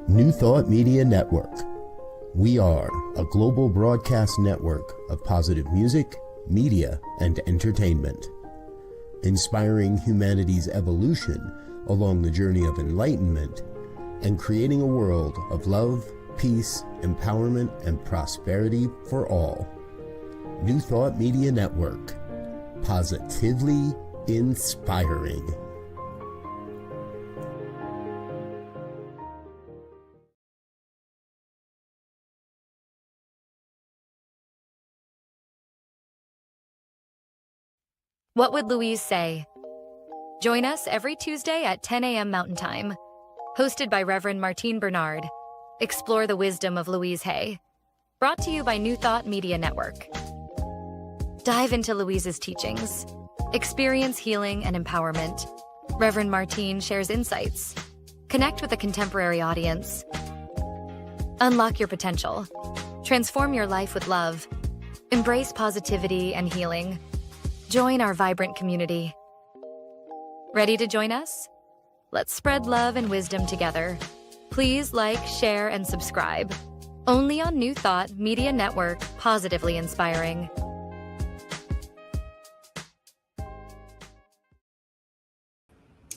New Thought Media Network. We are a global broadcast network of positive music, media, and entertainment, inspiring humanity's evolution along the journey of enlightenment and creating a world of love, peace, empowerment, and prosperity for all. New Thought Media Network. Positively inspiring. What Would Louise Say? Join us every Tuesday at 10 a.m. Mountain Time. Hosted by Reverend Martine Bernard. Explore the wisdom of Louise Hay. Brought to you by New Thought Media Network. Dive into Louise's teachings. Experience healing and empowerment. Reverend Martine shares insights. Connect with a contemporary audience. Unlock your potential. Transform your life with love. Embrace positivity and healing. Join our vibrant community. Ready to join us? Let's spread love and wisdom together. Please like, share, and subscribe. Only on New Thought Media Network, positively inspiring.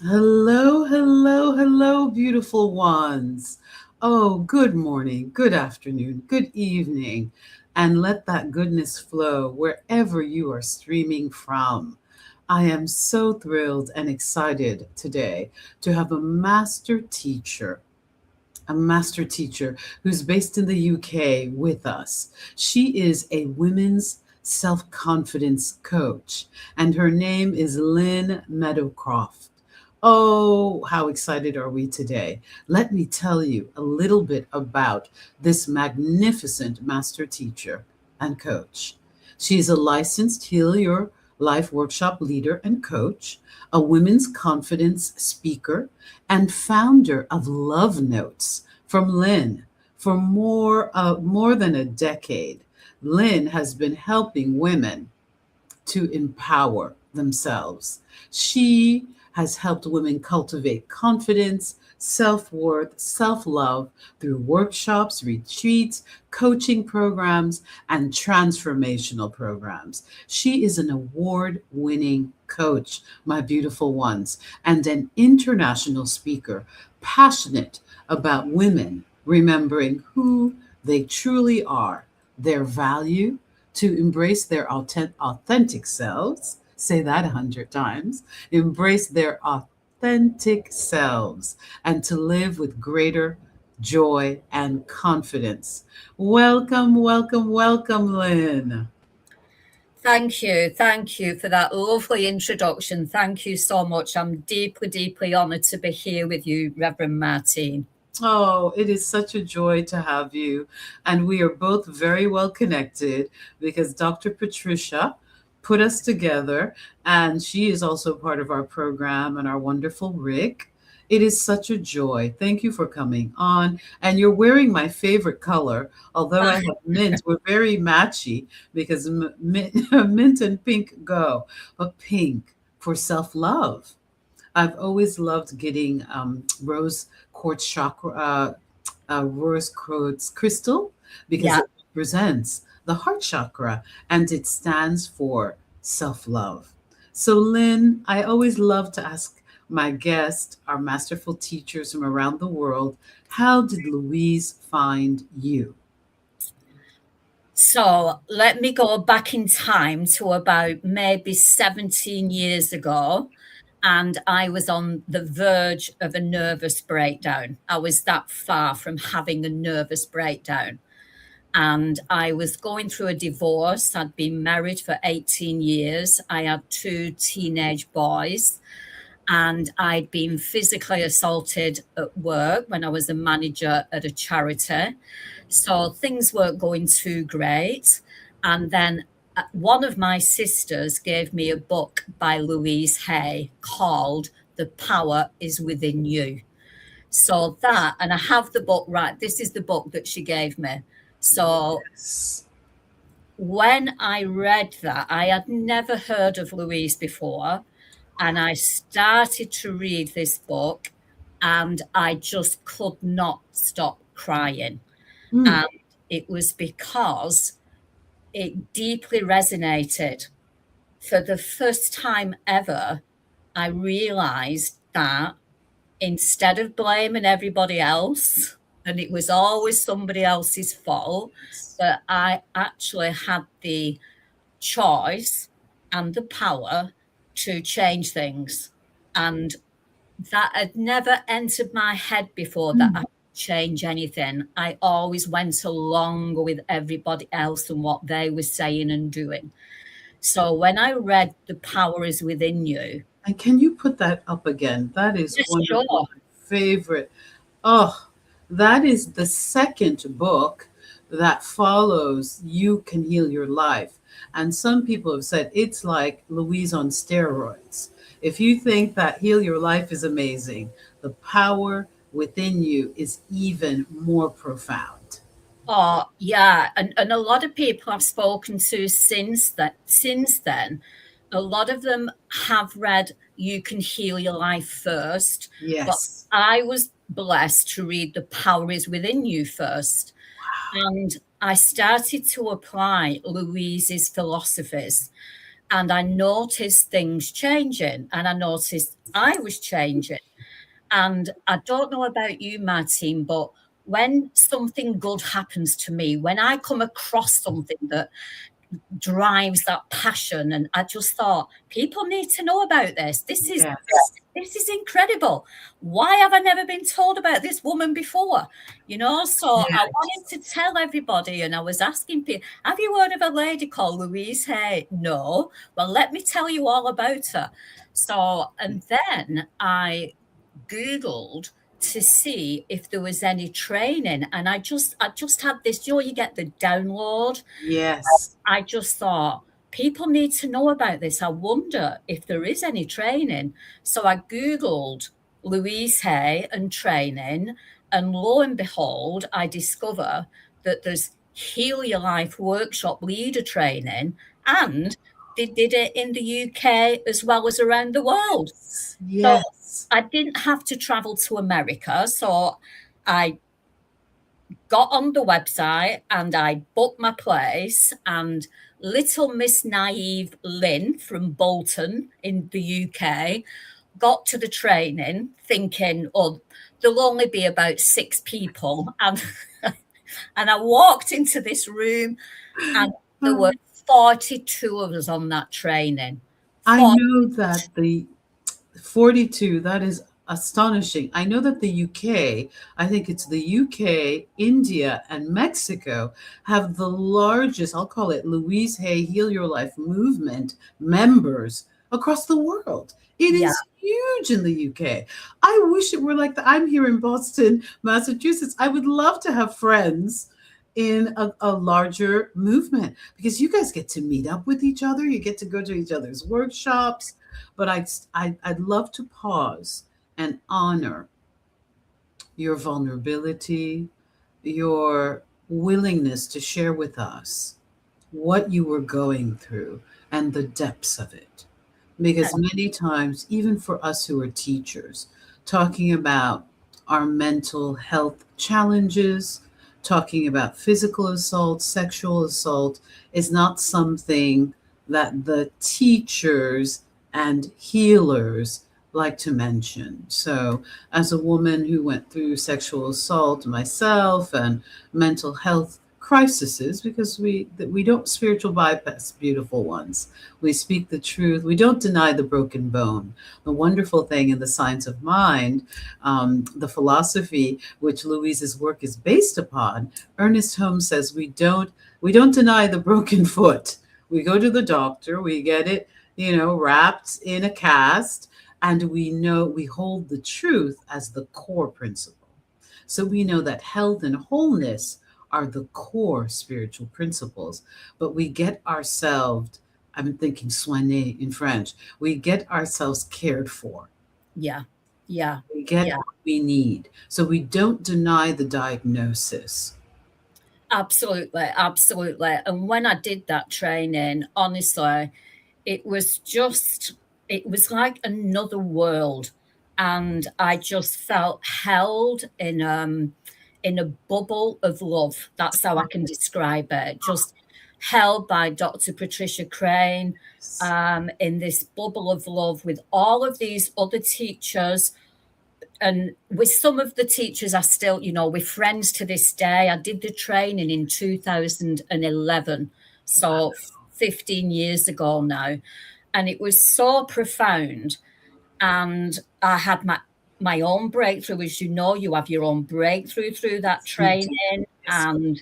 Hello, hello, hello, beautiful ones. Oh, good morning, good afternoon, good evening, and let that goodness flow wherever you are streaming from. I am so thrilled and excited today to have a master teacher who's based in the UK with us. She is a women's self-confidence coach, and her name is Lynn Meadowcroft. Oh, how excited are we today? Let me tell you a little bit about this magnificent master teacher and coach. She's a licensed Heal Your Life workshop leader and coach, a women's confidence speaker, and founder of Love Notes from Lynn. For more than a decade, Lynn has been helping women to empower themselves. She has helped women cultivate confidence, self-worth, self-love through workshops, retreats, coaching programs, and transformational programs. She is an award-winning coach, my beautiful ones, and an international speaker, passionate about women remembering who they truly are, their value, to embrace their authentic selves. Say that 100 times. Embrace their authentic selves and to live with greater joy and confidence. Welcome, welcome, welcome, Lynn. Thank you. Thank you for that lovely introduction. Thank you so much. I'm deeply, deeply honored to be here with you, Reverend Martine. Oh, it is such a joy to have you. And we are both very well connected because Dr. Patricia put us together, and she is also part of our program, and our wonderful Rick. It is such a joy. Thank you for coming on. And you're wearing my favorite color, although I have mint. We're very matchy because mint and pink go, but pink for self-love. I've always loved getting rose quartz chakra, rose quartz crystal because it represents the heart chakra and it stands for self-love. So Lynn, I always love to ask my guests, our masterful teachers from around the world, how did Louise find you? So let me go back in time to about maybe 17 years ago. And I was on the verge of a nervous breakdown. I was that far from having a nervous breakdown. And I was going through a divorce. I'd been married for 18 years. I had 2 teenage boys. And I'd been physically assaulted at work when I was a manager at a charity. So things weren't going too great. And then one of my sisters gave me a book by Louise Hay called The Power Is Within You. So that, and I have the book, right, this is the book that she gave me. So when I read that, I had never heard of Louise before, and I started to read this book, and I just could not stop crying. Mm. And it was because it deeply resonated. For the first time ever, I realized that instead of blaming everybody else, and it was always somebody else's fault, that I actually had the choice and the power to change things. And that had never entered my head before, that I could change anything. I always went along with everybody else and what they were saying and doing. So when I read The Power Is Within You. And can you put that up again? That is Yes, one sure. of my favorite. Oh, that is the second book that follows You Can Heal Your Life. And some people have said it's like Louise on steroids. If you think that Heal Your Life is amazing, The Power Within You is even more profound. Oh, yeah. And a lot of people I've spoken to since then, a lot of them have read You Can Heal Your Life first. Yes. But I was blessed to read The Power Is Within You first. And I started to apply Louise's philosophies, and I noticed things changing, and I noticed I was changing. And I don't know about you, Martine, but when something good happens to me, when I come across something that drives that passion, and I just thought, people need to know about this. This is incredible. Why have I never been told about this woman before? So I wanted to tell everybody, and I was asking people, have you heard of a lady called Louise Hay? No. Well, let me tell you all about her. So, and then I Googled to see if there was any training, and I just had this, you get the download. Yes. I just thought, people need to know about this. I wonder if there is any training. So I Googled Louise Hay and training, and lo and behold, I discover that there's Heal Your Life workshop leader training, and they did it in the UK as well as around the world. Yes. So I didn't have to travel to America. So I got on the website and I booked my place, and little Miss Naive Lynn from Bolton in the UK got to the training thinking, oh, there'll only be about 6 people. And, and I walked into this room and there were 42 of us on that training. I know that the 42, that is astonishing. I know that the UK, I think it's the UK, India, and Mexico have the largest, I'll call it Louise Hay Heal Your Life movement members across the world. It is huge in the UK. I wish it were like that. I'm here in Boston, Massachusetts. I would love to have friends in a larger movement, because you guys get to meet up with each other. You get to go to each other's workshops. But I'd love to pause and honor your vulnerability, your willingness to share with us what you were going through and the depths of it. Because many times, even for us who are teachers, talking about our mental health challenges, talking about physical assault, sexual assault, is not something that the teachers and healers like to mention. So as a woman who went through sexual assault myself and mental health crises, because we don't spiritual bypass, beautiful ones. We speak the truth. We don't deny the broken bone. The wonderful thing in the science of mind, the philosophy which Louise's work is based upon, Ernest Holmes says we don't deny the broken foot. We go to the doctor, we get it, wrapped in a cast, and we hold the truth as the core principle. So we know that health and wholeness are the core spiritual principles, but we get ourselves, I'm thinking soigné in French, we get ourselves cared for. Yeah. We get what we need. So we don't deny the diagnosis. Absolutely. And when I did that training, honestly, it was like another world. and I just felt held in a bubble of love. That's how I can describe it. Just held by Dr. Patricia Crane, in this bubble of love with all of these other teachers. And with some of the teachers, I still, we're friends to this day. I did the training in 2011, so 15 years ago now. And it was so profound. And I had my own breakthrough. As you know, you have your own breakthrough through that training. And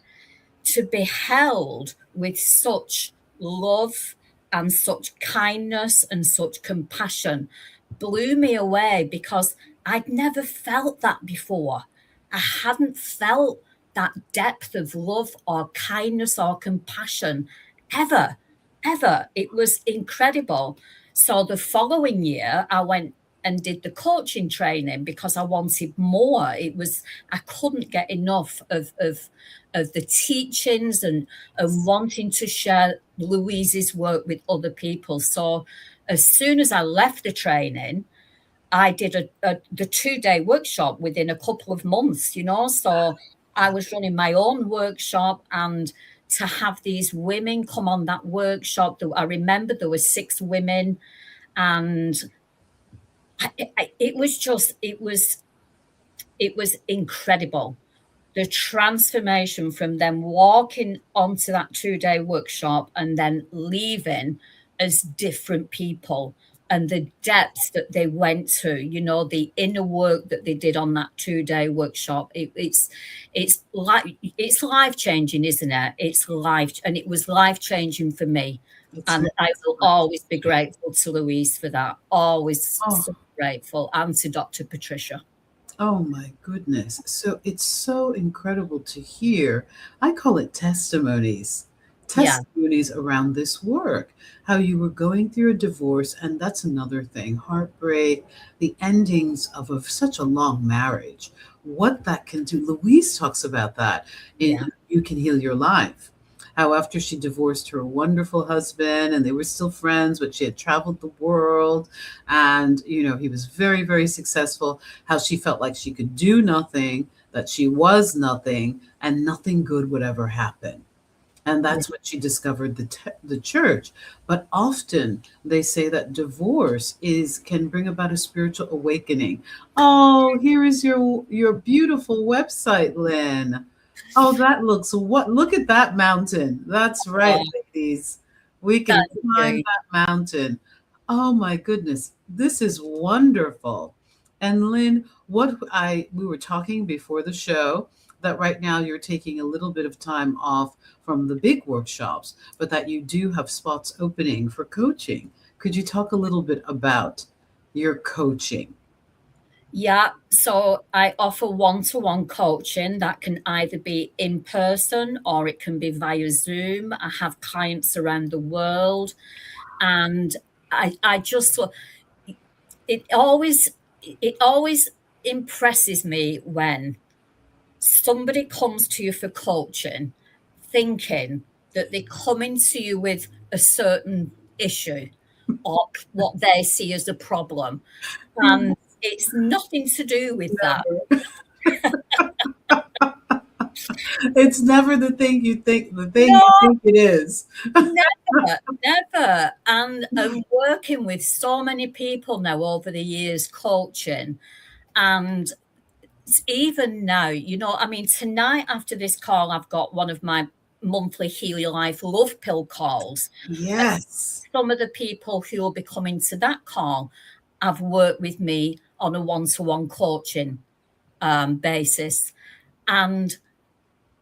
to be held with such love and such kindness and such compassion blew me away, because I'd never felt that before. I hadn't felt that depth of love or kindness or compassion ever. It was incredible. So the following year, I went and did the coaching training because I wanted more. I couldn't get enough of the teachings and wanting to share Louise's work with other people. So as soon as I left the training, I did the 2-day workshop within a couple of months, so I was running my own workshop, and to have these women come on that workshop, I remember there were 6 women, and it was incredible. The transformation from them walking onto that 2-day workshop and then leaving as different people, and the depths that they went to, the inner work that they did on that 2-day workshop. It's life-changing, isn't it? And it was life-changing for me. And I will always be grateful to Louise for that. Always so grateful. And to Dr. Patricia. Oh my goodness. So it's so incredible to hear. I call it testimonies around this work, how you were going through a divorce. And that's another thing, heartbreak, the endings of such a long marriage, what that can do. Louise talks about that in You Can Heal Your Life. How after she divorced her wonderful husband and they were still friends, but she had traveled the world and, he was very, very successful, how she felt like she could do nothing, that she was nothing, and nothing good would ever happen. And that's when she discovered the church. But often they say that divorce can bring about a spiritual awakening. Oh, here is your beautiful website, Lynn. Oh, look at that mountain. That's right, ladies. We can climb that mountain. Oh my goodness. This is wonderful. And Lynn, we were talking before the show that right now you're taking a little bit of time off from the big workshops, but that you do have spots opening for coaching. Could you talk a little bit about your coaching? Yeah, so I offer one-to-one coaching that can either be in person or it can be via Zoom. I have clients around the world, and I just it always impresses me when somebody comes to you for coaching thinking that they're coming to you with a certain issue or what they see as a problem, and it's nothing to do with that. It's never the thing you think you think it is. Never. And I'm working with so many people now over the years coaching, and even now, tonight after this call, I've got one of my monthly Heal Your Life Love Pill calls. Yes. And some of the people who will be coming to that call have worked with me on a one-to-one coaching basis. And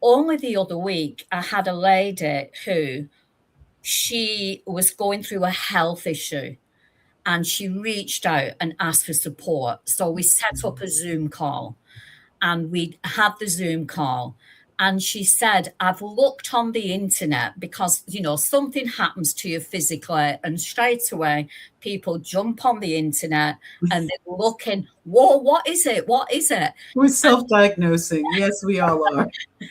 only the other week, I had a lady who she was going through a health issue, and she reached out and asked for support. So we set up a Zoom call, and we had the Zoom call. And she said, I've looked on the internet because, something happens to you physically, and straight away people jump on the internet and they're looking, whoa, what is it? What is it? We're self-diagnosing. Yes, we all are.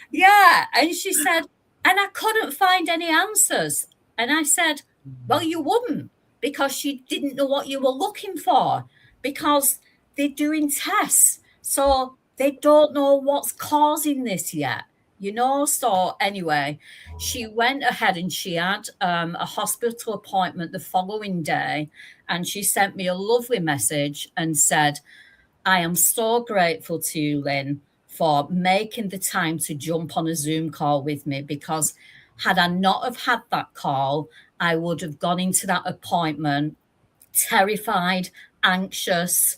Yeah. And she said, and I couldn't find any answers. And I said, well, you wouldn't, because you didn't know what you were looking for, because they're doing tests. So they don't know what's causing this yet, you know? So anyway, she went ahead and she had a hospital appointment the following day. And she sent me a lovely message and said, I am so grateful to you, Lynn, for making the time to jump on a Zoom call with me, because had I not have had that call, I would have gone into that appointment terrified, anxious,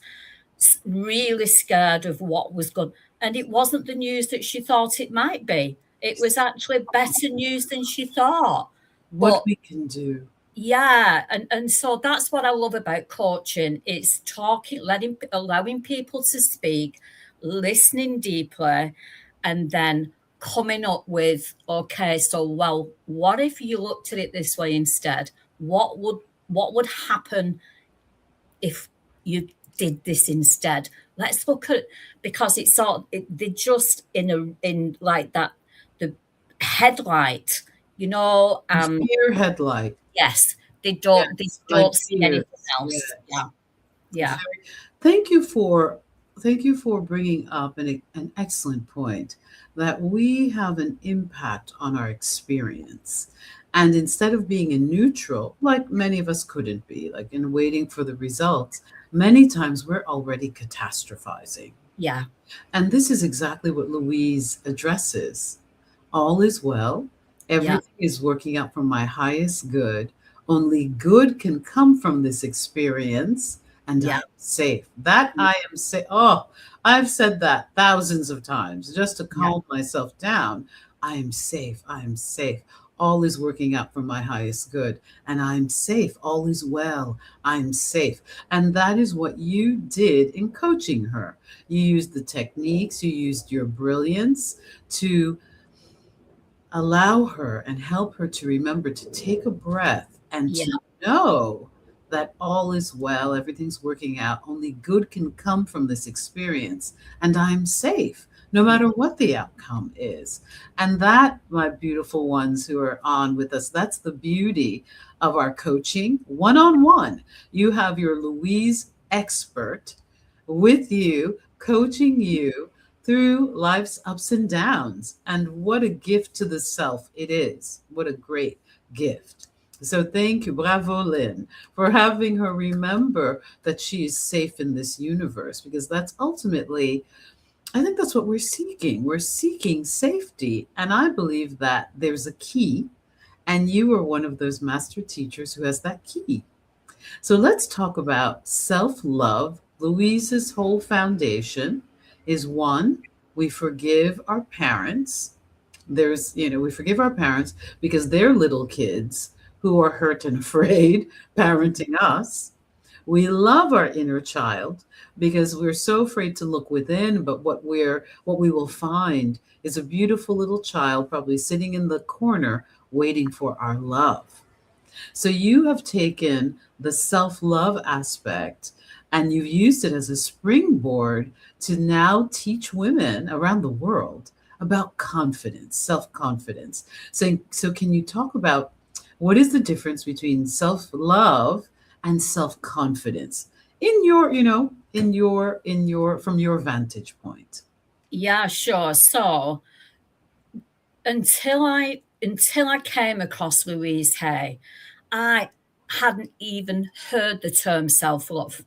really scared of what was going. And it wasn't the news that she thought it might be. It was actually better news than she thought. What we can do. Yeah, and so that's what I love about coaching. It's talking, allowing people to speak, listening deeply, and then coming up with, okay, so well, what if you looked at it this way instead? What would happen if you did this instead? Let's look at, because it's all they're just in like that, the headlight, you know, Fear headlight. yes, they don't see anything else. Yes. Yeah. Thank you for bringing up an excellent point, that we have an impact on our experience. And instead of being in neutral, like many of us couldn't be, like in waiting for the results, many times we're already catastrophizing. Yeah. And this is exactly what Louise addresses. All is well. Everything is working out for my highest good. Only good can come from this experience, and I'm safe. That I am safe. Oh, I've said that thousands of times just to calm myself down. I am safe. I am safe. All is working out for my highest good, and I'm safe. All is well. I'm safe. And that is what you did in coaching her. You used the techniques, you used your brilliance to allow her and help her to remember to take a breath and to know that all is well, everything's working out, only good can come from this experience, and I'm safe no matter what the outcome is. And that, my beautiful ones who are on with us, that's the beauty of our coaching one-on-one. You have your Louise expert with you, coaching you through life's ups and downs. And what a gift to the self it is. What a great gift. So thank you, bravo, Lynn, for having her remember that she is safe in this universe, because that's ultimately, I think that's what we're seeking. We're seeking safety. And I believe that there's a key, and you are one of those master teachers who has that key. So let's talk about self-love. Louise's whole foundation is, one, we forgive our parents. We forgive our parents because they're little kids who are hurt and afraid parenting us. We love our inner child because we're so afraid to look within, but what we will find is a beautiful little child probably sitting in the corner waiting for our love. So you have taken the self-love aspect and you've used it as a springboard to now teach women around the world about confidence, self-confidence. So can you talk about what is the difference between self-love and self-confidence in your, from your vantage point? Yeah, sure. So until I came across Louise Hay, I hadn't even heard the term self-love.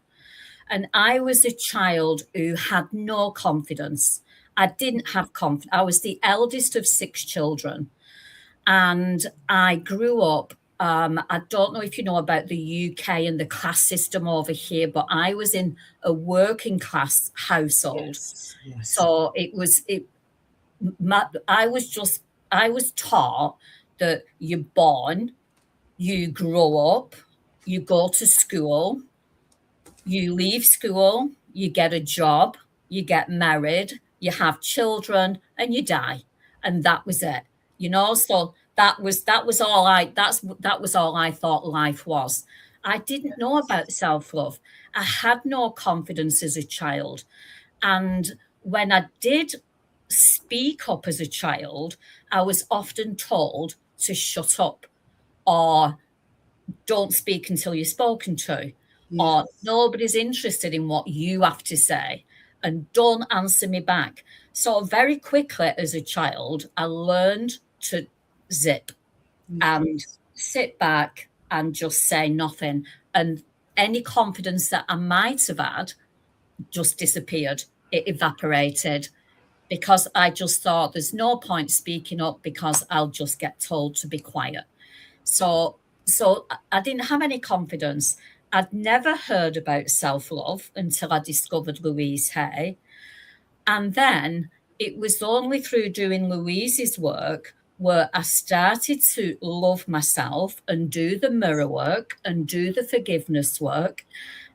And I was a child who had no confidence. I didn't have confidence. I was the eldest of 6 children. And I grew up, I don't know if you know about the UK and the class system over here, but I was in a working class household. Yes. So I was taught that you're born, you grow up, you go to school, you leave school, you get a job, you get married, you have children, and you die. And that was it. So that was all I thought life was. I didn't know about self-love. I had no confidence as a child. And when I did speak up as a child, I was often told to shut up or don't speak until you're spoken to, or Yes. nobody's interested in what you have to say, and don't answer me back. So very quickly as a child, I learned to zip and Yes. sit back and just say nothing. And any confidence that I might have had just disappeared. It evaporated because I just thought there's no point speaking up because I'll just get told to be quiet. So I didn't have any confidence. I'd never heard about self-love until I discovered Louise Hay. And then it was only through doing Louise's work where I started to love myself and do the mirror work and do the forgiveness work.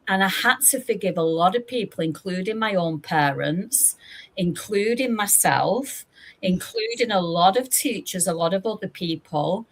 And I had to forgive a lot of people, including my own parents, including myself, including a lot of teachers, a lot of other people.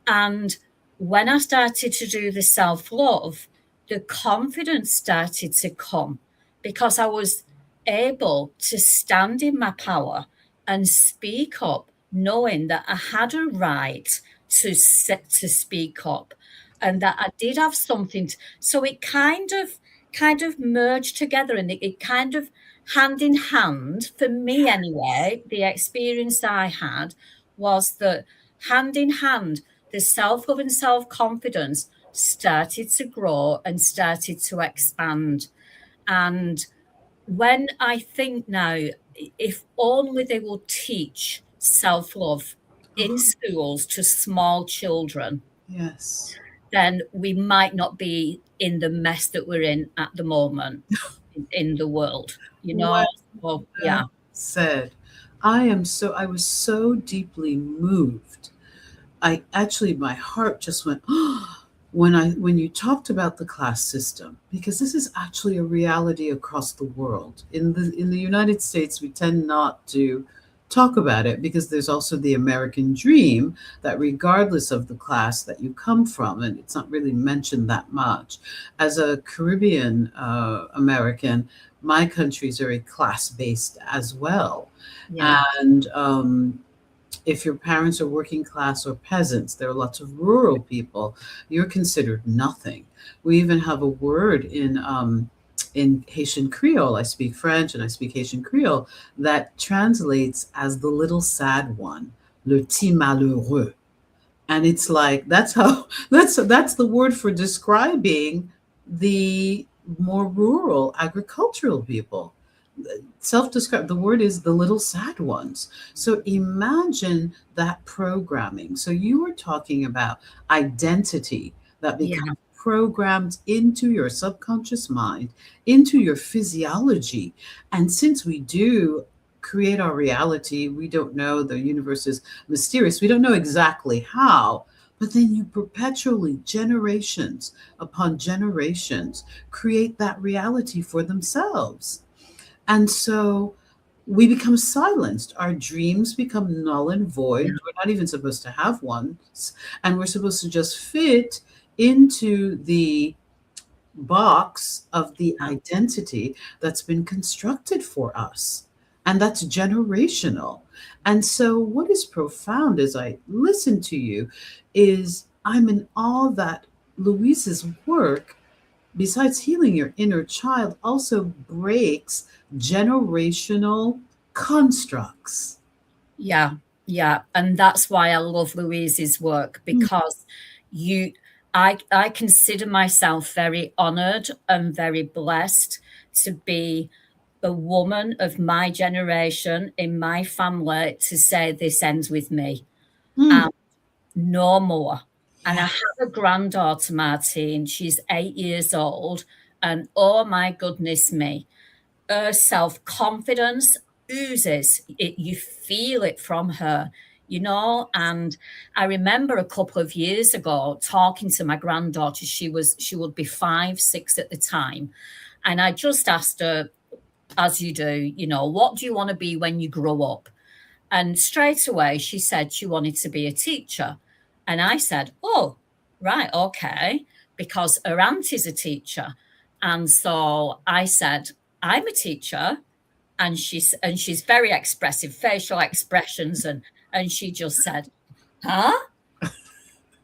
And when I started to do the self-love, the confidence started to come because I was able to stand in my power and speak up, knowing that I had a right to speak up and that I did have something. So it kind of merged together, and it kind of hand in hand, for me anyway, the experience I had was that hand in hand, the self-love and self-confidence started to grow and started to expand. And when I think now, if only they will teach self-love in schools to small children, Yes. then we might not be in the mess that we're in at the moment in the world, you know? Well So, yeah. said. I was so deeply moved. My heart just went when you talked about the class system, because this is actually a reality across the world. In the United States, we tend not to talk about it because there's also the American dream that regardless of the class that you come from, and it's not really mentioned that much. As a Caribbean American, my country is very class-based as well. Yeah. And if your parents are working class or peasants, there are lots of rural people, you're considered nothing. We even have a word in Haitian Creole. I speak French and I speak Haitian Creole that translates as the little sad one, le petit malheureux. And it's like that's the word for describing the more rural agricultural people. Self-described, the word is the little sad ones. So imagine that programming. So you were talking about identity that becomes programmed into your subconscious mind, into your physiology. And since we do create our reality, we don't know, the universe is mysterious, we don't know exactly how, but then you perpetually, generations upon generations, create that reality for themselves. And so we become silenced. Our dreams become null and void. We're not even supposed to have ones. And we're supposed to just fit into the box of the identity that's been constructed for us. And that's generational. And so, what is profound as I listen to you is I'm in awe that Louise's work, besides healing your inner child, also breaks generational constructs. Yeah, yeah. And that's why I love Louise's work, because I consider myself very honored and very blessed to be a woman of my generation in my family to say this ends with me. And no more. And I have a granddaughter, Martine. She's 8 years old. And oh my goodness me, her self-confidence oozes. You feel it from her, you know. And I remember a couple of years ago talking to my granddaughter. She would be 5, 6 at the time. And I just asked her, as you do, you know, what do you want to be when you grow up? And straight away, she said she wanted to be a teacher. And I said, oh, right, okay, because her aunt is a teacher. And so I said, I'm a teacher. And she's very expressive, facial expressions. And she just said, huh?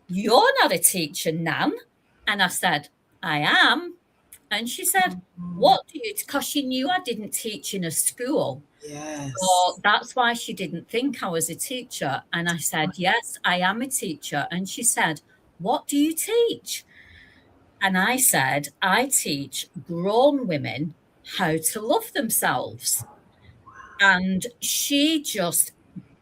You're not a teacher, Nan? And I said, I am. And she said, what do you, because she knew I didn't teach in a school. Yes. So that's why she didn't think I was a teacher. And I said, yes, I am a teacher. And she said, what do you teach? And I said, I teach grown women how to love themselves. And she just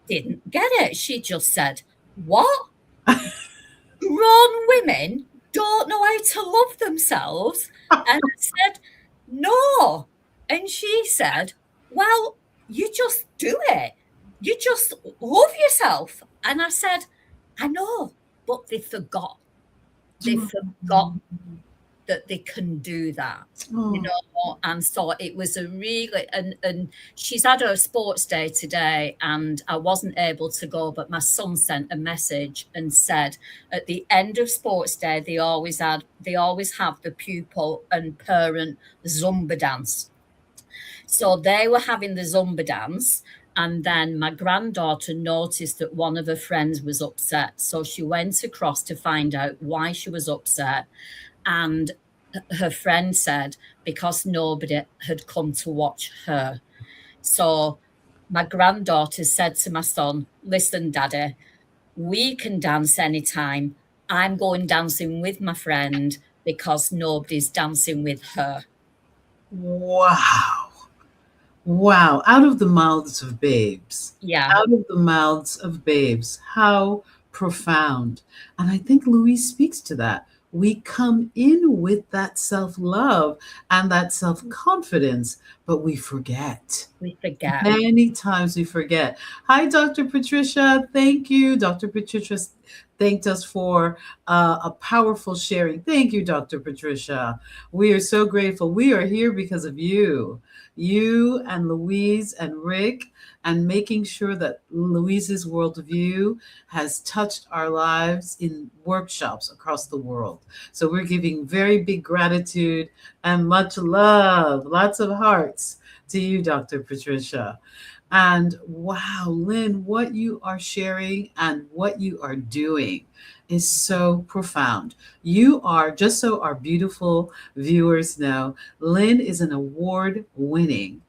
didn't get it. She just said, what? Grown women don't know how to love themselves? And I said, no. And she said, well, you just do it. You just love yourself. And I said, I know, but they forgot. They forgot that they can do that, you know. And so it was a really, and she's had her sports day today, and I wasn't able to go, but my son sent a message and said at the end of sports day they always have the pupil and parent Zumba dance. So they were having the Zumba dance, and then my granddaughter noticed that one of her friends was upset, so she went across to find out why she was upset. And her friend said, because nobody had come to watch her. So my granddaughter said to my son, listen, Daddy, we can dance anytime. I'm going dancing with my friend because nobody's dancing with her. Wow. Wow. Out of the mouths of babes. Yeah. Out of the mouths of babes. How profound. And I think Louise speaks to that. We come in with that self-love and that self-confidence, but we forget. We forget. Many times we forget. Hi, Dr. Patricia. Thank you. Dr. Patricia thanked us for a powerful sharing. Thank you, Dr. Patricia. We are so grateful. We are here because of you. You and Louise and Rick, and making sure that Louise's worldview has touched our lives in workshops across the world. So we're giving very big gratitude and much love, lots of hearts to you, Dr. Patricia. And wow, Lynn, what you are sharing and what you are doing is so profound. You are, just so our beautiful viewers know, Lynn is an award-winning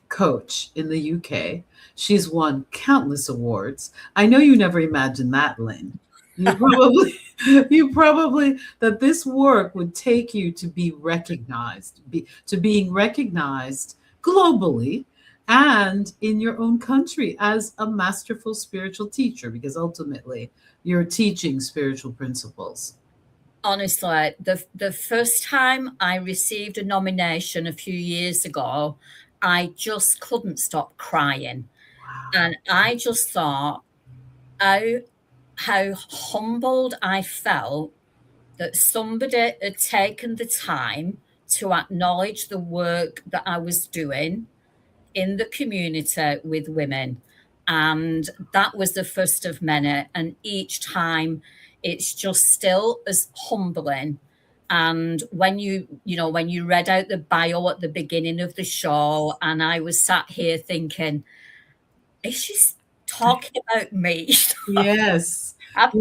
coach in the UK. She's won countless awards. I know you never imagined that, Lynn. You probably that this work would take you to be recognized, to being recognized globally and in your own country as a masterful spiritual teacher, because ultimately you're teaching spiritual principles. Honestly, the first time I received a nomination a few years ago, I just couldn't stop crying. Wow. And I just thought how humbled I felt that somebody had taken the time to acknowledge the work that I was doing in the community with women. And that was the first of many. And each time it's just still as humbling. And when you read out the bio at the beginning of the show, and I was sat here thinking, is she talking about me? Yes. Yes.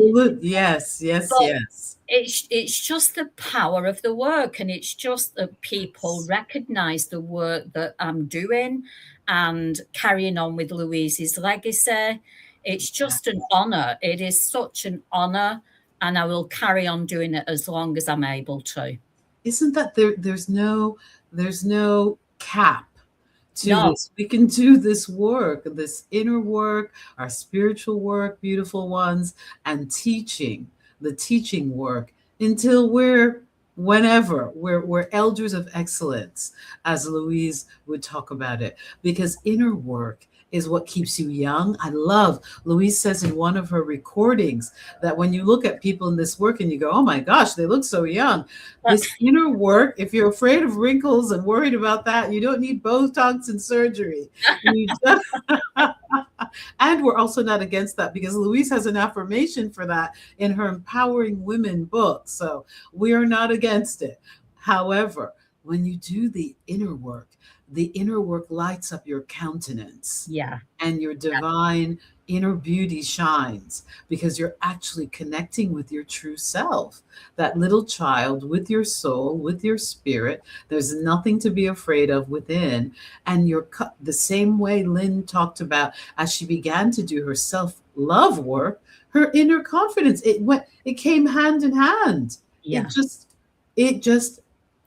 It's just the power of the work, and it's just that people recognize the work that I'm doing and carrying on with Louise's legacy. It's just an honor. It is such an honor, and I will carry on doing it as long as I'm able to. Isn't that there's no cap to this. We can do this work, this inner work, our spiritual work, beautiful ones, and the teaching work until we're elders of excellence, as Louise would talk about it, because inner work is what keeps you young. I love, Louise says in one of her recordings that when you look at people in this work and you go, oh my gosh, they look so young. This inner work, if you're afraid of wrinkles and worried about that, you don't need Botox and surgery. And we're also not against that, because Louise has an affirmation for that in her Empowering Women book. So we are not against it. However, when you do the inner work lights up your countenance. Yeah. And your divine inner beauty shines because you're actually connecting with your true self, that little child with your soul, with your spirit. There's nothing to be afraid of within. And you're the same way Lynn talked about as she began to do her self-love work, her inner confidence, it came hand in hand. Yeah. It just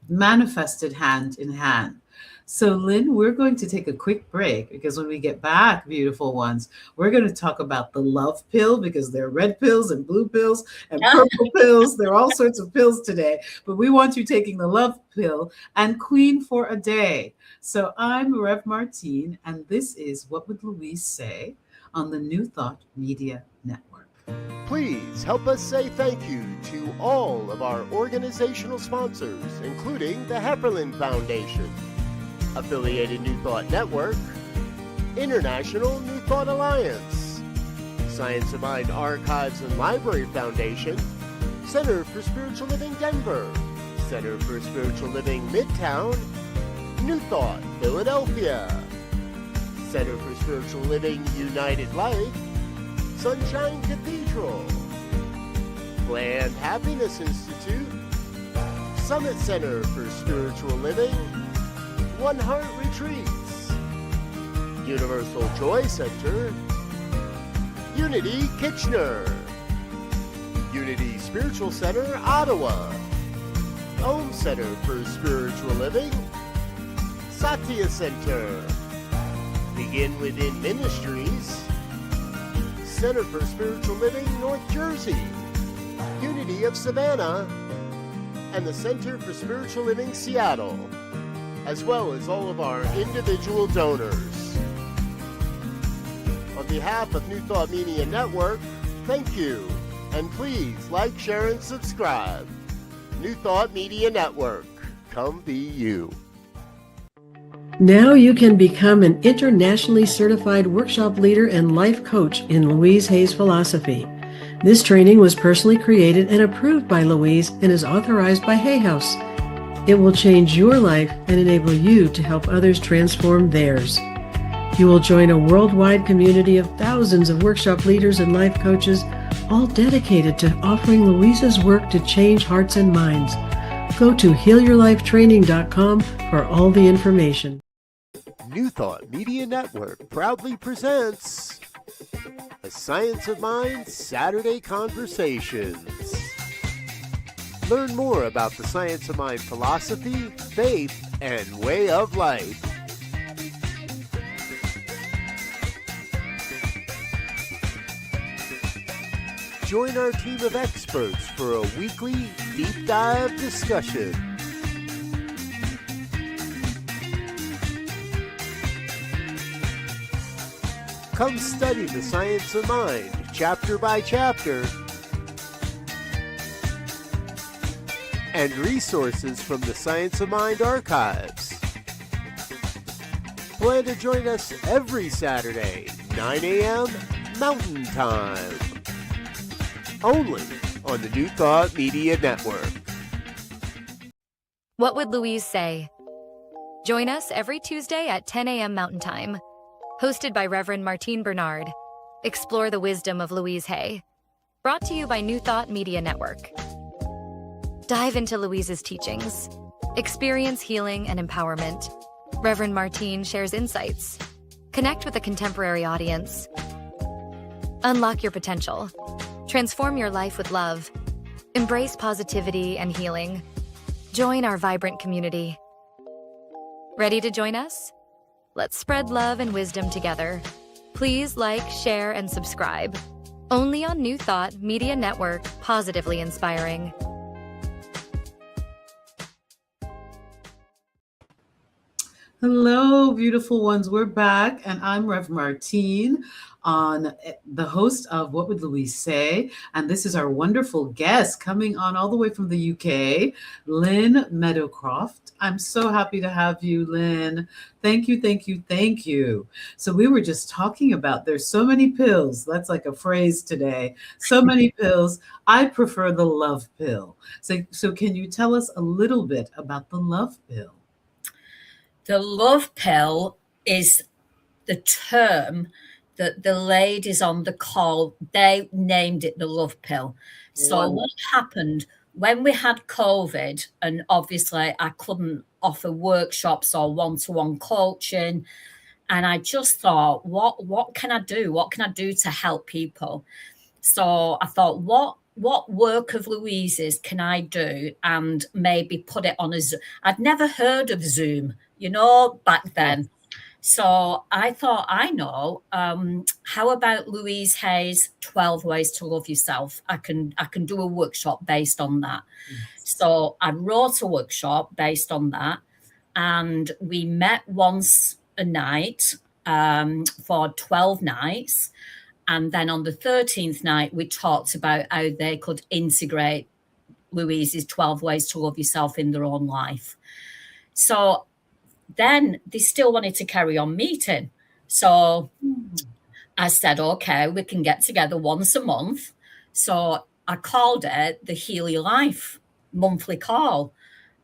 manifested hand in hand. So, Lynn, we're going to take a quick break because when we get back, beautiful ones, we're going to talk about the love pill because there are red pills and blue pills and purple pills. There are all sorts of pills today, but we want you taking the love pill and Queen for a Day. So I'm Rev Martine, and this is What Would Louise Say on the New Thought Media Network. Please help us say thank you to all of our organizational sponsors, including the Hefferland Foundation, Affiliated New Thought Network, International New Thought Alliance, Science of Mind Archives and Library Foundation, Center for Spiritual Living Denver, Center for Spiritual Living Midtown, New Thought Philadelphia, Center for Spiritual Living United Life, Sunshine Cathedral, Planned Happiness Institute, Summit Center for Spiritual Living, One Heart Retreats, Universal Joy Center, Unity Kitchener, Unity Spiritual Center Ottawa, Om Center for Spiritual Living, Satya Center, Begin Within Ministries, Center for Spiritual Living North Jersey, Unity of Savannah, and the Center for Spiritual Living Seattle, as well as all of our individual donors. On behalf of New Thought Media Network, thank you, and please like, share, and subscribe. New Thought Media Network, come be you. Now you can become an internationally certified workshop leader and life coach in Louise Hay's philosophy. This training was personally created and approved by Louise and is authorized by Hay House. It will change your life and enable you to help others transform theirs. You will join a worldwide community of thousands of workshop leaders and life coaches, all dedicated to offering Louise's work to change hearts and minds. Go to healyourlifetraining.com for all the information. New Thought Media Network proudly presents a Science of Mind Saturday Conversations. Learn more about the Science of Mind philosophy, faith, and way of life. Join our team of experts for a weekly deep dive discussion. Come study the Science of Mind, chapter by chapter, and resources from the Science of Mind archives. Plan to join us every Saturday, 9 a.m. Mountain Time, only on the New Thought Media Network. What Would Louise Say? Join us every Tuesday at 10 a.m. Mountain Time. Hosted by Reverend Martine Bernard. Explore the wisdom of Louise Hay. Brought to you by New Thought Media Network. Dive into Louise's teachings. Experience healing and empowerment. Reverend Martine shares insights. Connect with a contemporary audience. Unlock your potential. Transform your life with love. Embrace positivity and healing. Join our vibrant community. Ready to join us? Let's spread love and wisdom together. Please like, share, and subscribe. Only on New Thought Media Network, positively inspiring. Hello, beautiful ones. We're back, and I'm Rev Martine, on the host of What Would Louise Say? And this is our wonderful guest coming on all the way from the UK, Lynn Meadowcroft. I'm so happy to have you, Lynn. Thank you, thank you, thank you. So we were just talking about there's so many pills. That's like a phrase today. So many pills. I prefer the love pill. So can you tell us a little bit about the love pill? The love pill is the term the ladies on the call, they named it the love pill. So what happened when we had COVID, and obviously I couldn't offer workshops or one-to-one coaching, and I just thought, what can I do? What can I do to help people? So I thought, what work of Louise's can I do and maybe put it on a Zoom? I'd never heard of Zoom, back then. So I thought, I know, how about Louise Hay's 12 Ways to Love Yourself? I can do a workshop based on that. So I wrote a workshop based on that, and we met once a night for 12 nights. And then on the 13th night, we talked about how they could integrate Louise's 12 Ways to Love Yourself in their own life. So then they still wanted to carry on meeting. So I said, okay, we can get together once a month. So I called it the Heal Your Life monthly call.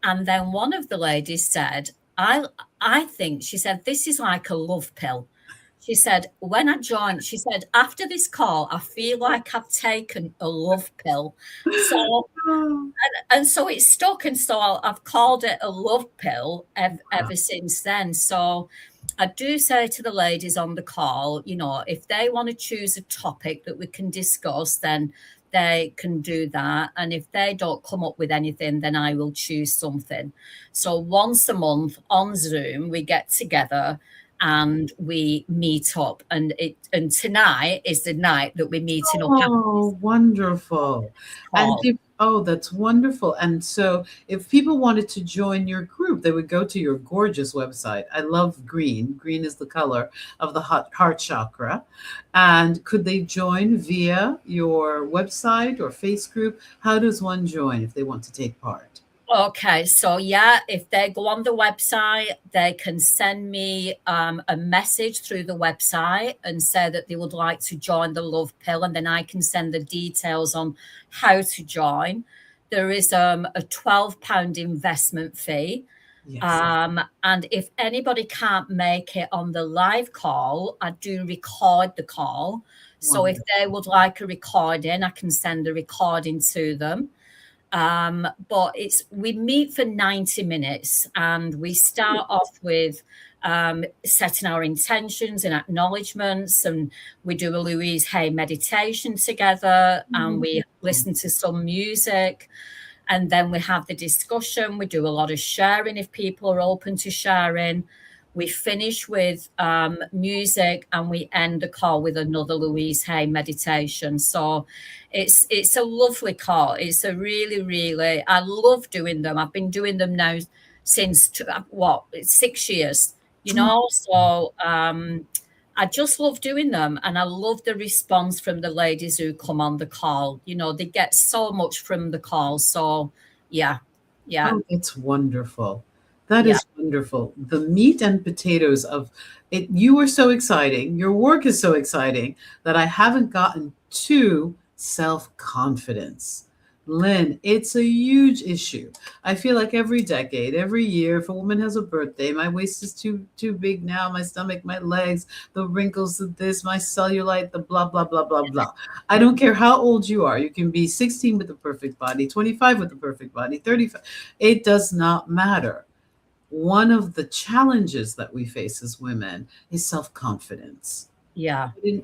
And then one of the ladies said, I think, she said, this is like a love pill. She said, when I joined, she said, after this call, I feel like I've taken a love pill. So, and so it stuck. And so I've called it a love pill ever since then. So I do say to the ladies on the call, if they want to choose a topic that we can discuss, then they can do that. And if they don't come up with anything, then I will choose something. So once a month on Zoom, we get together and we meet up, and tonight is the night that we're meeting up. Oh, wonderful. And that's wonderful. And so if people wanted to join your group, they would go to your gorgeous website. I love green. Green is the color of the heart chakra. And could they join via your website or face group? How does one join if they want to take part? Okay, so if they go on the website, they can send me a message through the website and say that they would like to join the Love Pill, and then I can send the details on how to join. There is a £12 investment fee. Yes. And if anybody can't make it on the live call, I do record the call. So if they would like a recording, I can send a recording to them. But we meet for 90 minutes, and we start off with setting our intentions and acknowledgements, and we do a Louise Hay meditation together, and we listen to some music, and then we have the discussion. We do a lot of sharing if people are open to sharing. We finish with music, and we end the call with another Louise Hay meditation. So it's a lovely call. It's a really, really, I love doing them. I've been doing them now since 6 years, So I just love doing them, and I love the response from the ladies who come on the call. They get so much from the call. So yeah. Oh, it's wonderful. That is wonderful. The meat and potatoes of it. You are so exciting. Your work is so exciting that I haven't gotten to self-confidence. Lynn, it's a huge issue. I feel like every decade, every year, if a woman has a birthday, my waist is too big now, my stomach, my legs, the wrinkles of this, my cellulite, the blah, blah, blah, blah, blah. I don't care how old you are. You can be 16 with the perfect body, 25 with the perfect body, 35. It does not matter. One of the challenges that we face as women is self-confidence. Yeah. I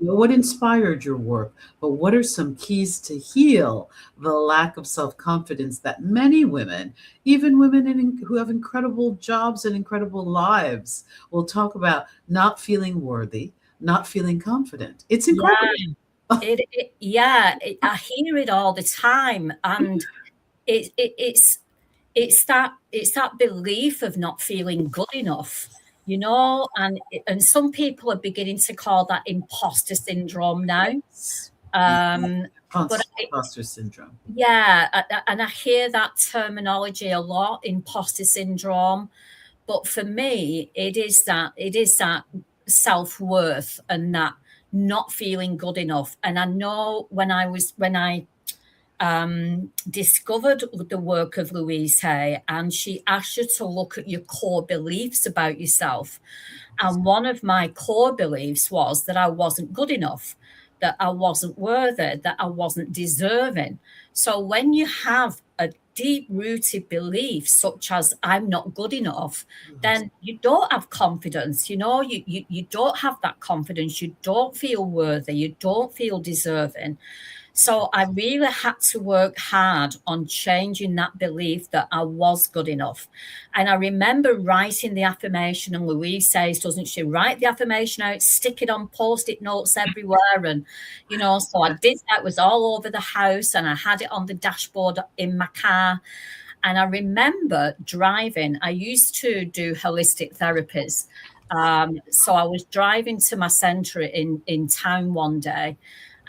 know what inspired your work, but what are some keys to heal the lack of self-confidence that many women, even women who have incredible jobs and incredible lives, will talk about not feeling worthy, not feeling confident? It's incredible. Yeah. I hear it all the time, and it's that belief of not feeling good enough. And some people are beginning to call that imposter syndrome now. Imposter syndrome. Yeah, and I hear that terminology a lot, imposter syndrome. But for me, it is that self-worth and that not feeling good enough. And I know when I discovered the work of Louise Hay, and she asked you to look at your core beliefs about yourself. And one of my core beliefs was that I wasn't good enough, that I wasn't worthy, that I wasn't deserving. So when you have a deep-rooted belief such as I'm not good enough, then you don't have confidence. You don't have that confidence. You don't feel worthy. You don't feel deserving. So I really had to work hard on changing that belief that I was good enough. And I remember writing the affirmation, and Louise says, doesn't she, write the affirmation out, stick it on Post-it notes everywhere. And, so I did that. It was all over the house, and I had it on the dashboard in my car. And I remember driving. I used to do holistic therapies. So I was driving to my centre in town one day,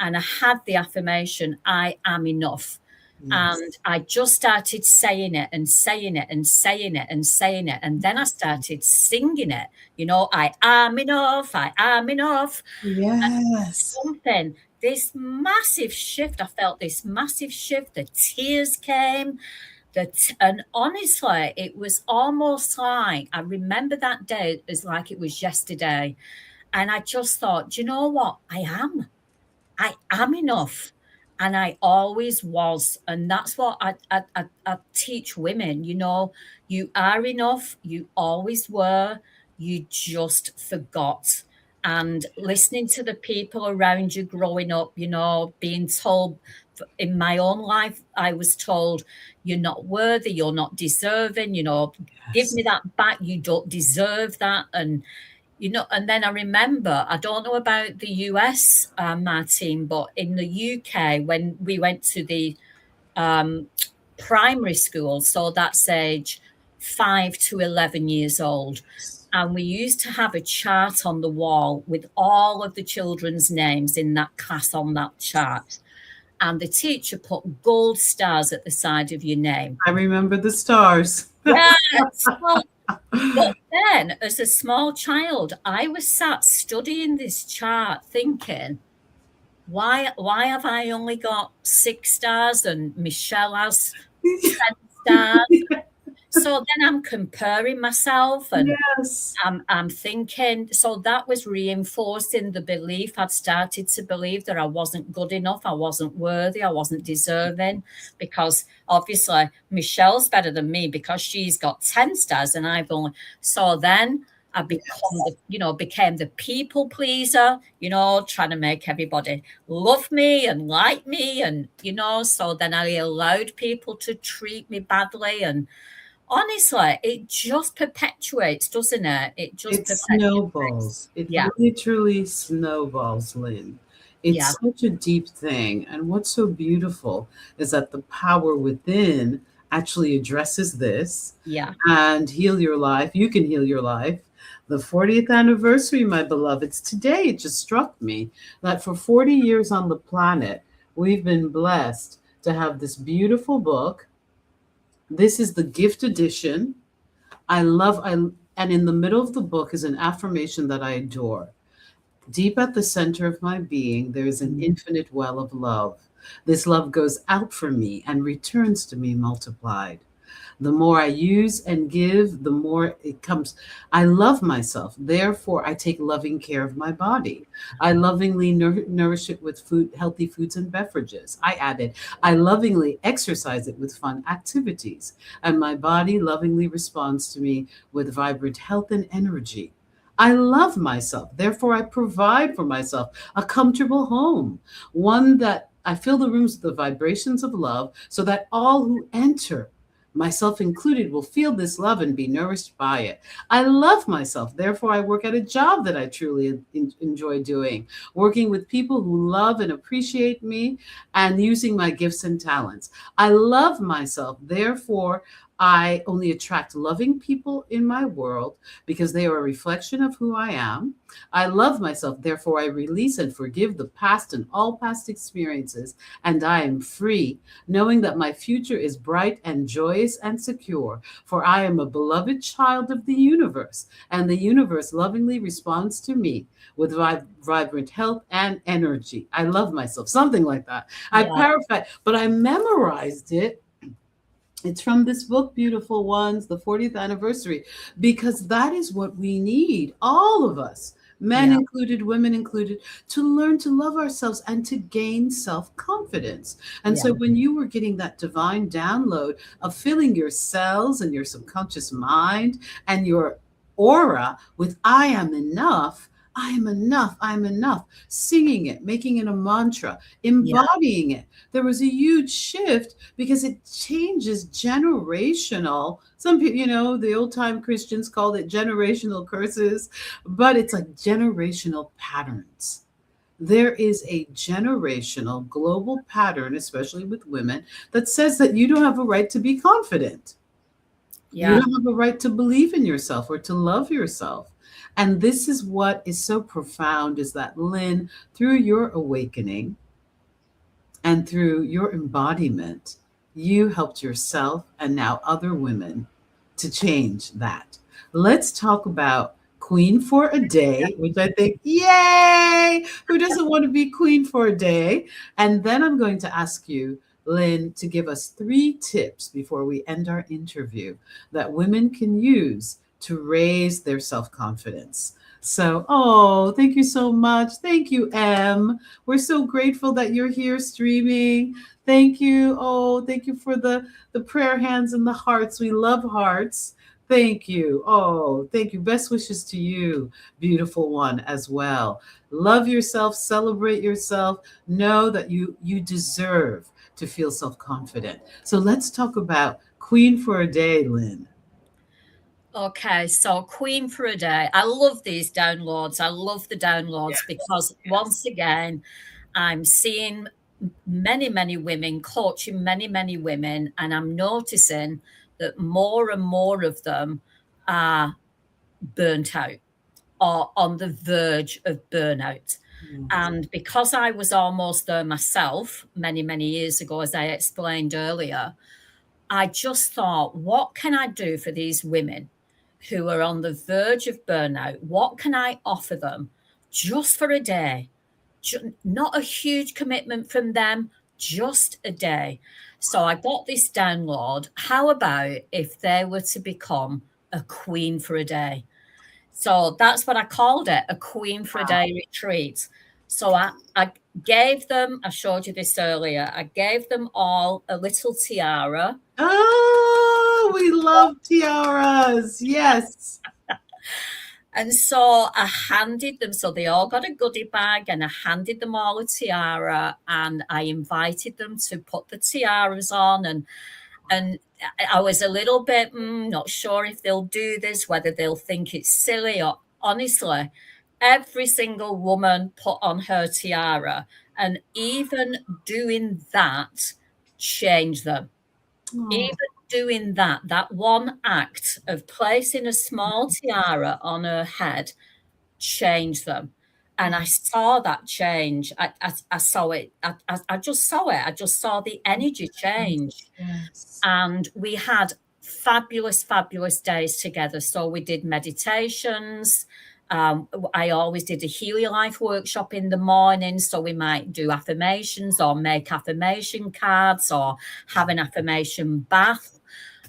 and I had the affirmation, I am enough. Yes. And I just started saying it and saying it and saying it and saying it. And then I started singing it, I am enough, I am enough. Yes. And this massive shift, I felt this massive shift, the tears came. And honestly, it was almost like, I remember that day as like it was yesterday. And I just thought, do you know what? I am enough. And I always was. And that's what I teach women. You are enough. You always were. You just forgot. And listening to the people around you growing up, being told, in my own life, I was told, you're not worthy, you're not deserving, yes. Give me that back. You don't deserve that. And and then I remember, I don't know about the US, Martine, but in the UK, when we went to the primary school, so that's age 5 to 11 years old, and we used to have a chart on the wall with all of the children's names in that class on that chart. And the teacher put gold stars at the side of your name. I remember the stars. Yes. But then, as a small child, I was sat studying this chart thinking, why have I only got 6 stars and Michelle has 10 stars? So then I'm comparing myself, and yes. I'm thinking, so that was reinforcing the belief. I'd started to believe that I wasn't good enough, I wasn't worthy, I wasn't deserving, because obviously Michelle's better than me because she's got 10 stars and I've only. So then I became the people pleaser, trying to make everybody love me and like me, and so then I allowed people to treat me badly. And honestly, it just perpetuates, doesn't it? It snowballs. It literally snowballs, Lynn. It's such a deep thing. And what's so beautiful is that the power within actually addresses this and heal your life. You can heal your life. The 40th anniversary, my beloveds, today it just struck me that for 40 years on the planet, we've been blessed to have this beautiful book. This is the gift edition. And in the middle of the book is an affirmation that I adore. Deep at the center of my being, there is an infinite well of love. This love goes out from me and returns to me multiplied. The more I use and give, the more it comes. I love myself. Therefore, I take loving care of my body. I lovingly nourish it with healthy foods and beverages. I added, I lovingly exercise it with fun activities. And my body lovingly responds to me with vibrant health and energy. I love myself. Therefore, I provide for myself a comfortable home, one that I fill the rooms with the vibrations of love so that all who enter, myself included, will feel this love and be nourished by it. I love myself. Therefore, I work at a job that I truly enjoy doing, working with people who love and appreciate me and using my gifts and talents. I love myself. Therefore, I only attract loving people in my world because they are a reflection of who I am. I love myself, therefore I release and forgive the past and all past experiences, and I am free, knowing that my future is bright and joyous and secure, for I am a beloved child of the universe, and the universe lovingly responds to me with vibrant health and energy. I love myself, something like that. I Yeah. paraphrased, but I memorized it. It's from this book, Beautiful Ones, the 40th anniversary, because that is what we need, all of us, men Yeah. included, women included, to learn to love ourselves and to gain self-confidence. And Yeah. so when you were getting that divine download of filling your cells and your subconscious mind and your aura with I am enough, I am enough, I am enough, singing it, making it a mantra, Yeah. embodying it, there was a huge shift because it changes generational. Some people, the old time Christians called it generational curses, but it's like generational patterns. There is a generational global pattern, especially with women, that says that you don't have a right to be confident. You Yeah. don't have a right to believe in yourself or to love yourself. And this is what is so profound is that, Lynn, through your awakening, and through your embodiment, you helped yourself and now other women to change that. Let's talk about Queen for a Day, which I think, yay! Who doesn't want to be queen for a day? And then I'm going to ask you, Lynn, to give us 3 tips before we end our interview that women can use to raise their self-confidence. So, thank you so much. Thank you, Em. We're so grateful that you're here streaming. Thank you. Thank you for the prayer hands and the hearts. We love hearts. Thank you. Thank you. Best wishes to you, beautiful one, as well. Love yourself, celebrate yourself. Know that you deserve to feel self-confident. So let's talk about Queen for a Day, Lynn. Okay, so Queen for a Day. I love these downloads. I love the downloads because once again, I'm seeing many, many women, coaching many, many women, and I'm noticing that more and more of them are burnt out or on the verge of burnout. And because I was almost there myself many, many years ago, as I explained earlier, I just thought, what can I do for these women who are on the verge of burnout? What can I offer them just for a day? Not a huge commitment from them, just a day. So I got this download. How about if they were to become a queen for a day? So that's what I called it, a Queen for a Day retreat. So I gave them, I showed you this earlier, I gave them all a little tiara. Oh, we love tiaras. Yes. And so I handed them, so they all got a goodie bag, and I handed them all a tiara, and I invited them to put the tiaras on, and I was a little bit not sure if they'll do this, whether they'll think it's silly, or honestly, every single woman put on her tiara, and even doing that changed them. Even doing that one act of placing a small tiara on her head changed them. And I saw that change. I saw it. I just saw it. I just saw the energy change. Yes. And we had fabulous, fabulous days together. So we did meditations. I always did a Heal Your Life workshop in the morning. So we might do affirmations or make affirmation cards or have an affirmation bath.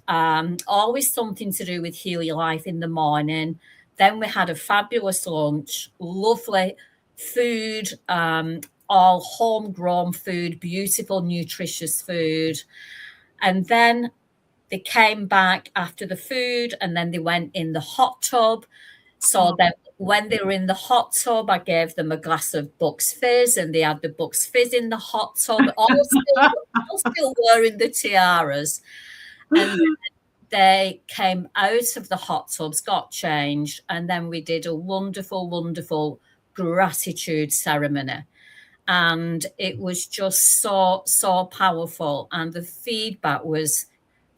Always something to do with Heal Your Life in the morning. Then we had a fabulous lunch, lovely food, all homegrown food, beautiful, nutritious food. And then they came back after the food, and then they went in the hot tub. So then when they were in the hot tub, I gave them a glass of Bucks Fizz, and they had the Bucks Fizz in the hot tub, all still wearing the tiaras. And they came out of the hot tubs, got changed, and then we did a wonderful, wonderful gratitude ceremony. And it was just so, so powerful. And the feedback was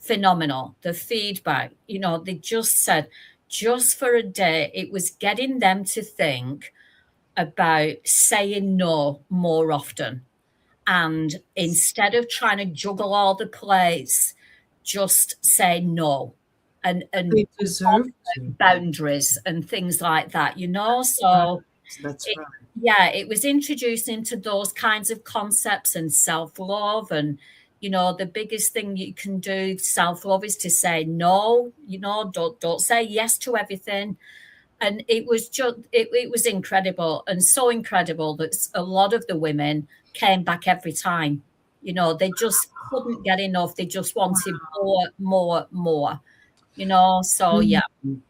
phenomenal. The feedback, they just said, just for a day, it was getting them to think about saying no more often. And instead of trying to juggle all the plates, just say no. And They deserve to. boundaries and things like that, So That's right. Yeah, it was introduced into those kinds of concepts and self-love. And the biggest thing you can do, self-love, is to say no. Don't say yes to everything. And it was just it was incredible, and so incredible that a lot of the women came back every time. They just couldn't get enough. They just wanted more. So yeah.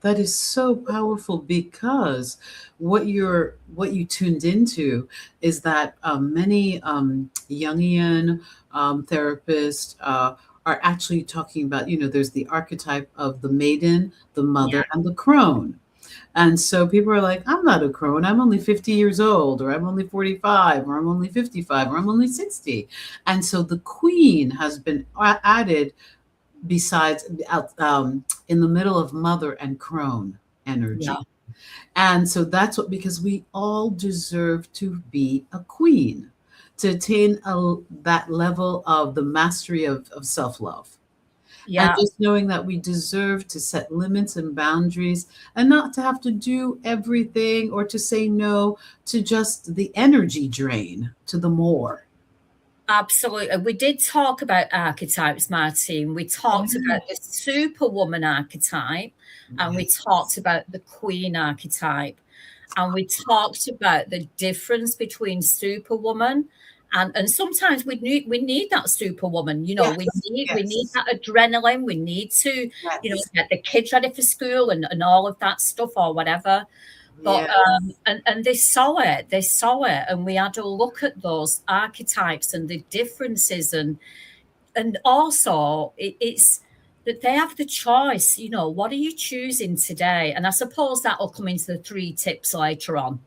That is so powerful, because what you tuned into is that many Jungian therapists are actually talking about, there's the archetype of the maiden, the mother, and the crone. And so people are like, I'm not a crone. I'm only 50 years old, or I'm only 45, or I'm only 55, or I'm only 60. And so the queen has been added besides in the middle of mother and crone energy. Yeah. And so that's because we all deserve to be a queen, to attain that level of the mastery of self-love. Yeah. And just knowing that we deserve to set limits and boundaries, and not to have to do everything, or to say no to just the energy drain, to the more. Absolutely. We did talk about archetypes, Martine. We talked about the superwoman archetype, and we talked about the queen archetype, and we talked about the difference between superwoman and sometimes we need that superwoman. We need that adrenaline. We need to get the kids ready for school and all of that stuff, or whatever. But and they saw it, and we had to look at those archetypes and the differences, and also it's that they have the choice. What are you choosing today? And I suppose that will come into the 3 tips later on.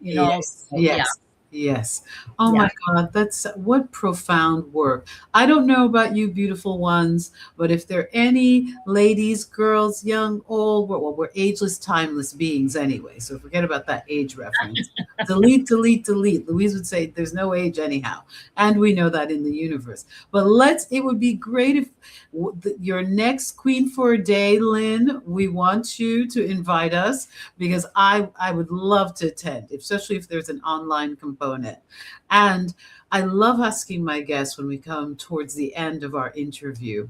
Yes. Oh my God, that's what profound work. I don't know about you beautiful ones, but if there are any ladies, girls, young, old, we're ageless, timeless beings anyway. So forget about that age reference. delete. Louise would say there's no age anyhow. And we know that in the universe. But it would be great if your next queen for a day, Lynn, we want you to invite us, because I would love to attend, especially if there's an online component. And I love asking my guests when we come towards the end of our interview.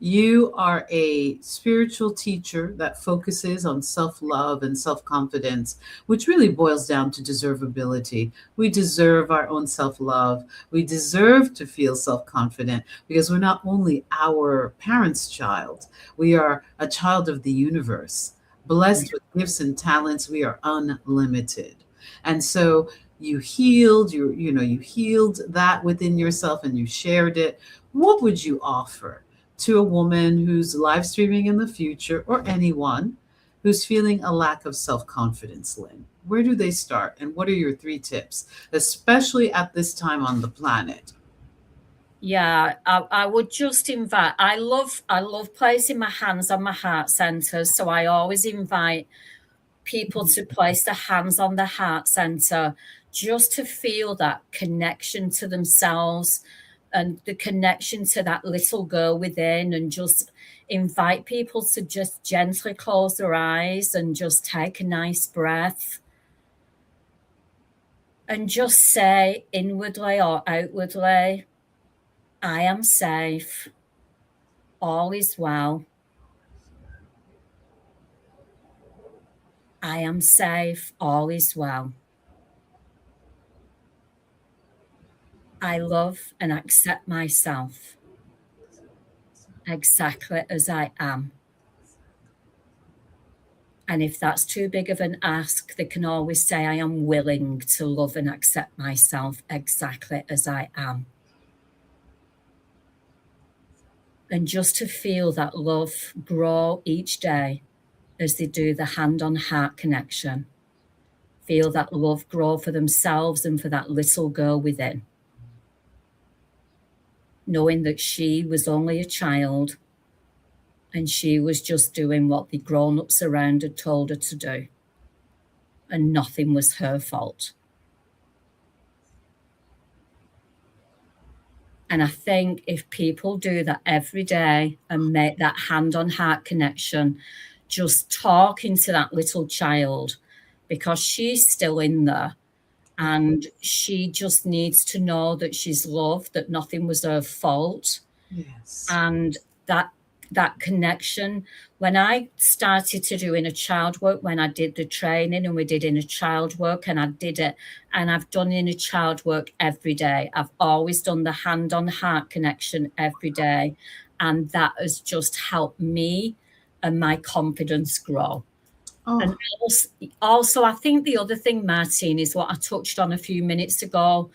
You are a spiritual teacher that focuses on self-love and self-confidence, which really boils down to deservability. We deserve our own self-love. We deserve to feel self-confident, because we're not only our parents' child, we are a child of the universe. Blessed with gifts and talents, we are unlimited. And so you healed, you healed that within yourself, and you shared it. What would you offer to a woman who's live streaming in the future, or anyone who's feeling a lack of self-confidence, Lynn? Where do they start? And what are your 3 tips, especially at this time on the planet? Yeah, I would just invite, I love placing my hands on my heart centers. So I always invite people to place their hands on the heart center, just to feel that connection to themselves and the connection to that little girl within, and just invite people to just gently close their eyes and just take a nice breath, and just say inwardly or outwardly, I am safe, all is well. I am safe, all is well. I love and accept myself exactly as I am. And if that's too big of an ask, they can always say, I am willing to love and accept myself exactly as I am. And just to feel that love grow each day as they do the hand-on-heart connection. Feel that love grow for themselves and for that little girl within. Knowing that she was only a child, and she was just doing what the grown-ups around her told her to do, and nothing was her fault. And I think if people do that every day and make that hand-on-heart connection, just talking to that little child, because she's still in there, and she just needs to know that she's loved, that nothing was her fault. Yes. And that connection. When I started to do inner child work, when I did the training and we did inner child work, and I did it, and I've done inner child work every day. I've always done the hand-on-heart connection every day. And that has just helped me and my confidence grow. Oh. And also, I think the other thing, Martine, is what I touched on a few minutes ago.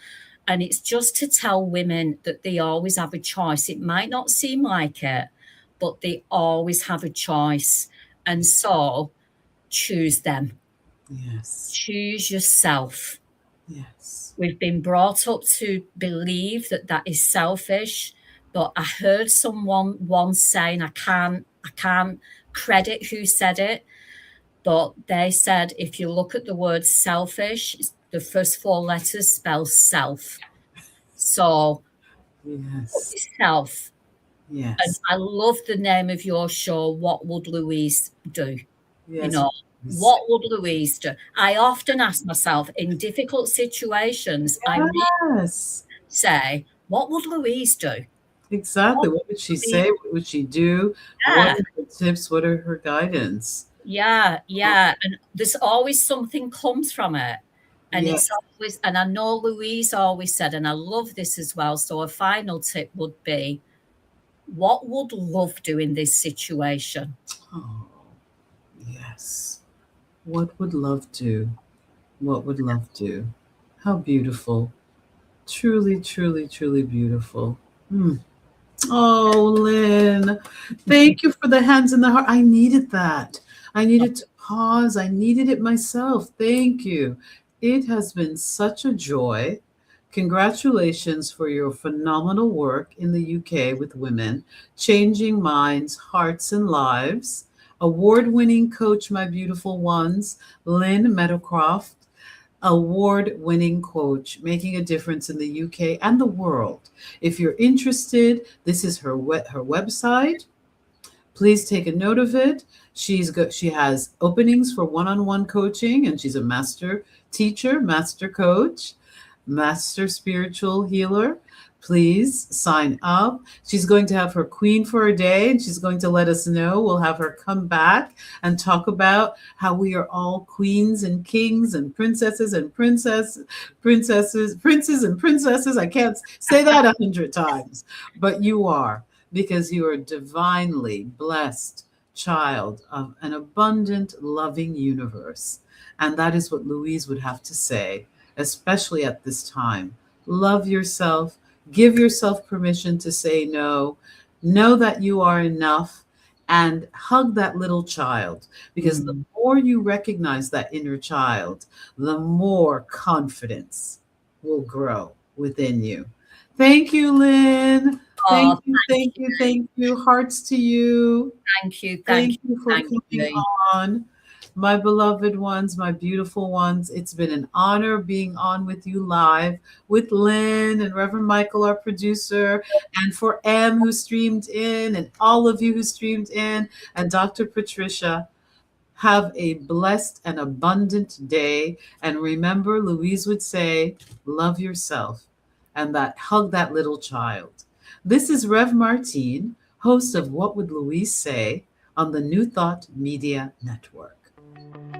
And it's just to tell women that they always have a choice. It might not seem like it, but they always have a choice. And so choose them. Yes. Choose yourself. Yes. We've been brought up to believe that that is selfish. But I heard someone once saying, I can't credit who said it, but they said, if you look at the word selfish, the first 4 letters spell self. So Yes. self. Yes. And I love the name of your show, What Would Louise Do? Yes. You know, what would Louise do? I often ask myself in difficult situations, I really say, what would Louise do? Exactly. What would she say? What would she do? Yeah. What are her tips? What are her guidance? Yeah. And there's always something comes from it. And it's always, and I know Louise always said, and I love this as well. So a final tip would be, what would love do in this situation? Oh, yes. What would love do? What would love do? How beautiful. Truly, truly, truly beautiful. Oh, Lynn, thank you for the hands in the heart. I needed that. I needed to pause. I needed it myself. Thank you. It has been such a joy. Congratulations for your phenomenal work in the UK with women, changing minds, hearts, and lives. Award-winning coach, my beautiful ones, Lynn Meadowcroft, award-winning coach, making a difference in the UK and the world. If you're interested, this is her website. Please take a note of it. She has openings for one-on-one coaching, and she's a master teacher, master coach, master spiritual healer. Please sign up. She's going to have her queen for a day, and she's going to let us know. We'll have her come back and talk about how we are all queens and kings and princesses and princes and princesses. I can't say that 100 times, but you are, because you are a divinely blessed child of an abundant, loving universe. And that is what Louise would have to say, especially at this time. Love yourself. Give yourself permission to say no. Know that you are enough, and hug that little child, because the more you recognize that inner child, the more confidence will grow within you. Thank you, Lynn. Thank you. Hearts to you. Thank you for coming on. My beloved ones, my beautiful ones, it's been an honor being on with you live with Lynn and Reverend Michael, our producer, and for M, who streamed in, and all of you who streamed in, and Dr. Patricia. Have a blessed and abundant day. And remember, Louise would say, love yourself, and that hug that little child. This is Rev Martine, host of What Would Louise Say on the New Thought Media Network.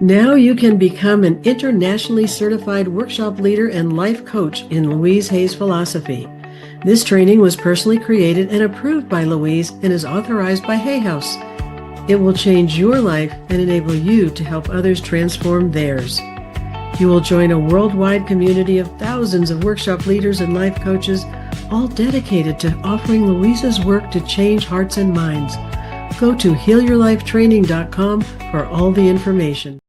Now you can become an internationally certified workshop leader and life coach in Louise Hay's philosophy. This training was personally created and approved by Louise and is authorized by Hay House. It will change your life and enable you to help others transform theirs. You will join a worldwide community of thousands of workshop leaders and life coaches, all dedicated to offering Louise's work to change hearts and minds. Go to healyourlifetraining.com for all the information.